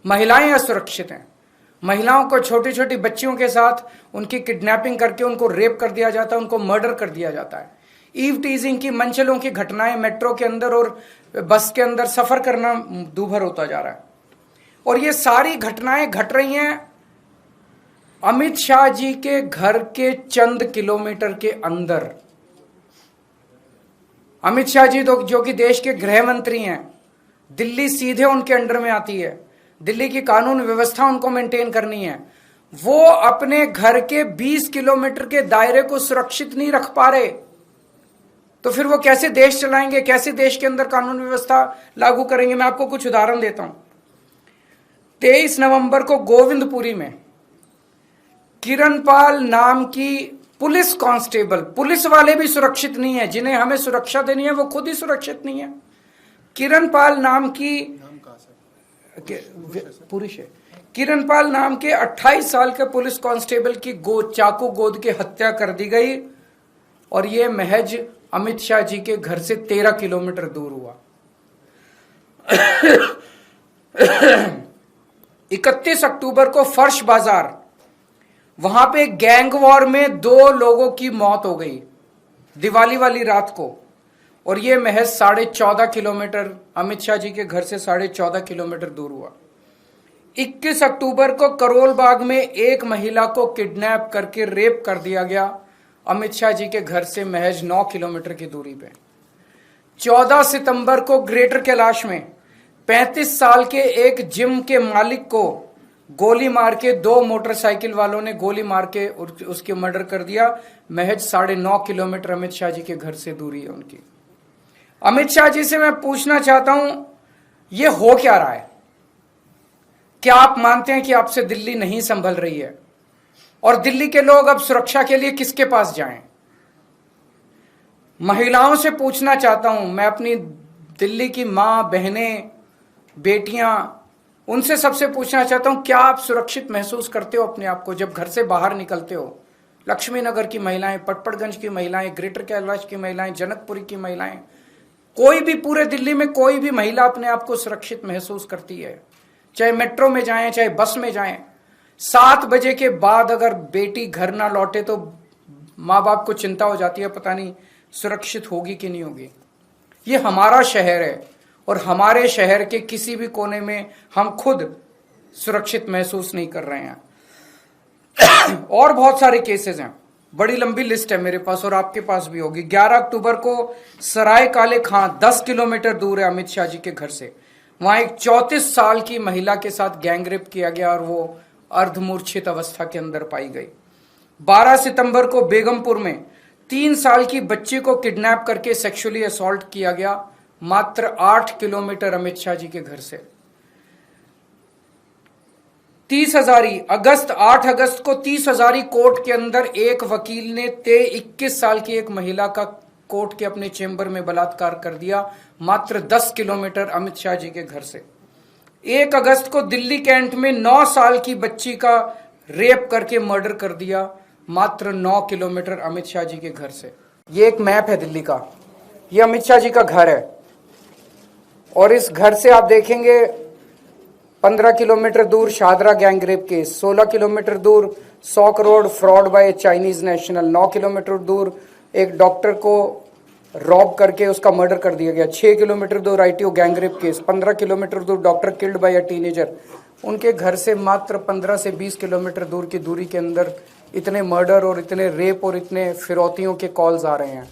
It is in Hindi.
महिलाएं असुरक्षित हैं। महिलाओं को, छोटी छोटी बच्चियों के साथ उनकी किडनैपिंग करके उनको रेप कर दिया जाता है, उनको मर्डर कर दिया जाता है। ईव टीजिंग की, मनचलों की घटनाएं मेट्रो के अंदर और बस के अंदर सफर करना दूभर होता जा रहा है। और ये सारी घटनाएं घट रही हैं अमित शाह जी के घर के चंद किलोमीटर के अंदर। अमित शाह जी जो कि देश के गृह मंत्री हैं, दिल्ली सीधे उनके अंडर में आती है, दिल्ली की कानून व्यवस्था उनको मेंटेन करनी है। वो अपने घर के 20 किलोमीटर के दायरे को सुरक्षित नहीं रख पा रहे, तो फिर वो कैसे देश चलाएंगे, कैसे देश के अंदर कानून व्यवस्था लागू करेंगे? मैं आपको कुछ उदाहरण देता हूं। 23 नवंबर को गोविंदपुरी में किरणपाल नाम की पुलिस कांस्टेबल, पुलिस वाले भी सुरक्षित नहीं है, जिन्हें हमें सुरक्षा देनी है वो खुद ही सुरक्षित नहीं है। किरणपाल नाम की पुरुष है, किरणपाल नाम के 28 साल के पुलिस कांस्टेबल की चाकू गोद के हत्या कर दी गई, और यह महज अमित शाह जी के घर से 13 किलोमीटर दूर हुआ। 31 अक्टूबर को फर्श बाजार, वहां पे गैंग वॉर में 2 लोगों की मौत हो गई दिवाली वाली रात को, और ये महज 14.5 किलोमीटर अमित शाह जी के घर से 14.5 किलोमीटर दूर हुआ। 21 अक्टूबर को करोल बाग में एक महिला को किडनैप करके रेप कर दिया गया, अमित शाह जी के घर से महज 9 किलोमीटर की दूरी पे। 14 सितंबर को ग्रेटर कैलाश में 35 साल के एक जिम के मालिक को गोली मार के 2 मोटरसाइकिल वालों ने गोली मार के उसके मर्डर कर दिया, महज 9.5 किलोमीटर अमित शाह जी के घर से दूरी है उनकी। अमित शाह जी से मैं पूछना चाहता हूं, ये हो क्या रहा है? क्या आप मानते हैं कि आपसे दिल्ली नहीं संभल रही है? और दिल्ली के लोग अब सुरक्षा के लिए किसके पास जाएं? महिलाओं से पूछना चाहता हूं मैं, अपनी दिल्ली की मां, बहनें, बेटियां, उनसे सबसे पूछना चाहता हूं, क्या आप सुरक्षित महसूस करते हो अपने आप को जब घर से बाहर निकलते हो? लक्ष्मी नगर की महिलाएं, पटपड़गंज की महिलाएं, ग्रेटर कैलाश की महिलाएं, जनकपुरी की महिलाएं, कोई भी पूरे दिल्ली में कोई भी महिला अपने आप को सुरक्षित महसूस करती है? चाहे मेट्रो में जाएं, चाहे बस में जाएं, 7 बजे के बाद अगर बेटी घर ना लौटे तो माँ बाप को चिंता हो जाती है, पता नहीं सुरक्षित होगी कि नहीं होगी। ये हमारा शहर है, और हमारे शहर के किसी भी कोने में हम खुद सुरक्षित महसूस नहीं कर रहे हैं। और बहुत सारे केसेस हैं, बड़ी लंबी लिस्ट है मेरे पास और आपके पास भी होगी। 11 अक्टूबर को सराय काले खां 10 किलोमीटर दूर है अमित शाह जी के घर से, वहां एक 34 साल की महिला के साथ गैंगरेप किया गया और वो अर्धमूर्छित अवस्था के अंदर पाई गई। 12 सितंबर को बेगमपुर में 3 साल की बच्ची को किडनैप करके सेक्सुअली असॉल्ट किया गया, मात्र 8 किलोमीटर अमित शाह जी के घर से। 30 हजारी अगस्त 8 अगस्त को 30 हजारी कोर्ट के अंदर एक वकील ने 21 साल की एक महिला का कोर्ट के अपने चेंबर में बलात्कार कर दिया, मात्र 10 किलोमीटर अमित शाह जी के घर से। 1 अगस्त को दिल्ली कैंट में 9 साल की बच्ची का रेप करके मर्डर कर दिया, मात्र 9 किलोमीटर अमित शाह जी के घर से। ये एक मैप है दिल्ली का, ये अमित शाह जी का घर है, और इस घर से आप देखेंगे 15 किलोमीटर दूर शाहदरा गैंगरेप केस, 16 किलोमीटर दूर 100 crore fraud bye Chinese national, 9 kilometre दूर एक डॉक्टर को रॉब करके उसका मर्डर कर दिया गया, 6 किलोमीटर दूर आईटीओ गैंगरेप केस, 15 किलोमीटर दूर doctor killed by a teenager. उनके घर से मात्र 15 से 20 किलोमीटर दूर की दूरी के अंदर इतने मर्डर और इतने रेप और इतने फिरौतियों के कॉल्स आ रहे हैं।